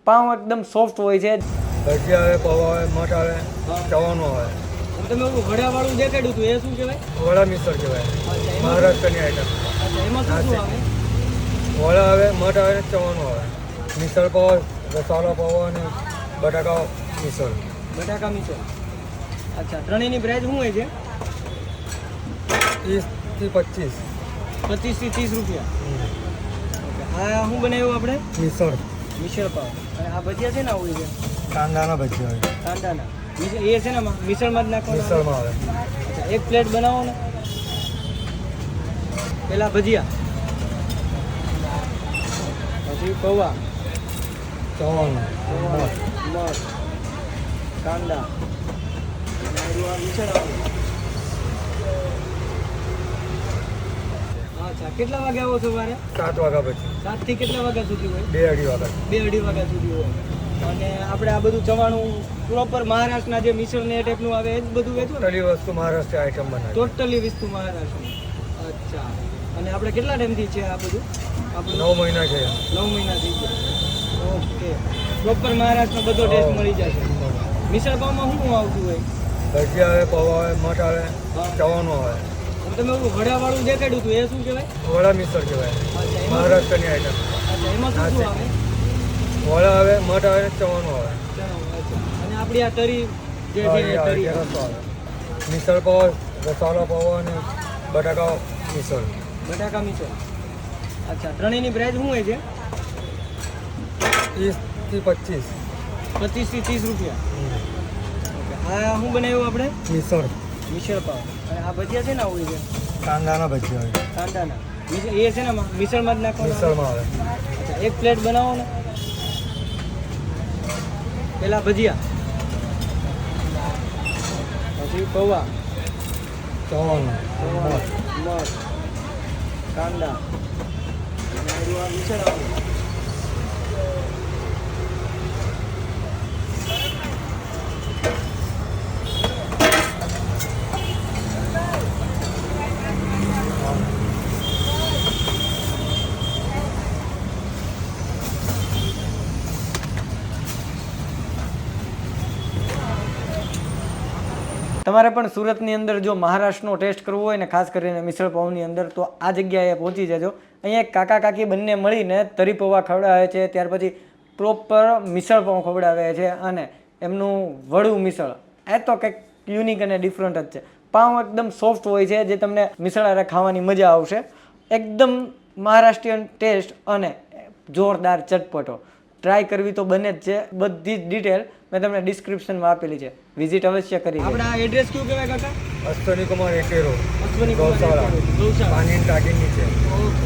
પાઉં એકદમ સોફ્ટ હોય છે। ભજીયા આવે, પૌવા આવે, મઠ આવે, ચવાનો આવે। તમે ઓલું વડાવાળું દેખાડ્યું હતું એ શું કહેવાય? વડા મિસળ કહેવાય, મહારાષ્ટ્રની આઈટમ। એમાં શું શું આવે? વડા આવે, મઠ આવે, ચવાનો આવે। મિસળ પાવ, મસાલા પૌવા અને બટાકા મિસળ। બટાકા મિસળ। અચ્છા, ત્રણેયની પ્રાઇસ શું હોય છે? 30 થી 25। 25 થી 30 રૂપિયા। આ શું બનાવ્યું આપણે? મિસળ, મિસળ પાવ। અને આ ભજીયા છે ને હોય છે કાંદાના ભજીયા આવે, કાંદાના એ છે ને મિસળમાં જ નાખવાનું? મિસળમાં આવે। અચ્છા, એક પ્લેટ બનાવો ને પેલા ભજીયા, પછી પૌવા, ચવાનો, મઠ, કાંદા, અને આ મિસળ આવે। અચ્છા, કેટલા વાગે આવો સવારે? 7 વાગ્યા પછી, 7 થી કેટલા વાગ્યા સુધી હોય? 2-2.5 વાગ્યા। 2-2.5 વાગ્યા સુધી હોય। અને આપણે આ બધું ચવાણું પ્રોપર મહારાષ્ટ્રના જે મિસળ ને એ ટાઈપનું આવે એ જ બધું વેચો ને? ટોટલી વસ્તુ મહારાષ્ટ્ર આઈટમ બનાવી। ટોટલી વસ્તુ મહારાષ્ટ્રની। અચ્છા, અને આપણે કેટલા ટાઈમથી છે આ બધું? આપણું 9 મહિના છે। 9 મહિના થઈ ગયા। ઓકે, પ્રોપર મહારાષ્ટ્રનો બધો ટેસ્ટ મળી જશે। મિસળ પાવમાં શું આવતું હોય? ભજીયા આવે, પૌવા આવે, મઠ આવે, ચવાનો આવે। તમે ઓલું વડાવાળું દેખાડ્યું હતું એ શું કહેવાય? વડા મિસળ કહેવાય, અચ્છા, મહારાષ્ટ્રની આઈટમ। અચ્છા, એમાં શું શું આવે? વડા આવે, મઠ આવે, ચવાનો આવે। અચ્છા, અને આપણી આ તરી જે છે એ તરી આવે। રસો આવે, મિસળ પાવ, મસાલા પૌવા અને બટાકા મિસળ। બટાકા મિસળ। અચ્છા, ત્રણેયની પ્રાઇસ શું હોય છે? 30 થી 25। 25 થી 30 રૂપિયા। ઓકે, આ શું બનાવ્યું આપણે? મિસળ, મિસળ પાવ। અને આ ભજીયા છે ને હોય છે કાંદાના ભજીયા આવે, કાંદાના એ છે ને મિસળમાં જ નાખવાનું? મિસળમાં આવે। અચ્છા, એક પ્લેટ બનાવો ને પેલા ભજીયા, પછી પૌવા, ચવાનો, મઠ, કાંદા, અને આ મિસળ આવે। તમારે પણ સુરતની અંદર જો મહારાષ્ટ્રનો ટેસ્ટ કરવો હોય ને ખાસ કરીને મિસળ પાઉંની અંદર તો આ જગ્યાએ પહોંચી જજો। અહીંયા એક કાકા કાકી બંને મળીને તરી પૌવા ખવડાવે છે, ત્યાર પછી પ્રોપર મિસળ પાઉં ખવડાવે છે અને એમનું વડું મિસળ એ તો કંઈક યુનિક અને ડિફરન્ટ જ છે। પાઉં એકદમ સોફ્ટ હોય છે જે તમને મિસળ હારે ખાવાની મજા આવશે। એકદમ મહારાષ્ટ્રીયન ટેસ્ટ અને જોરદાર ચટપટો। ટ્રાય કરવી તો બને જ છે। બધી જ ડિટેલ મેં તમને ડિસ્ક્રિપ્શનમાં આપેલી છે, વિઝિટ અવશ્ય કરી લેજો। આપણે આ એડ્રેસ કયું કહેવાય કાકા? અશ્વની કુમાર એકેરો, અશ્વની કુમાર ગૌશાળા, ગૌશાળા, પાણીની ટાંકી નીચે। ઓકે।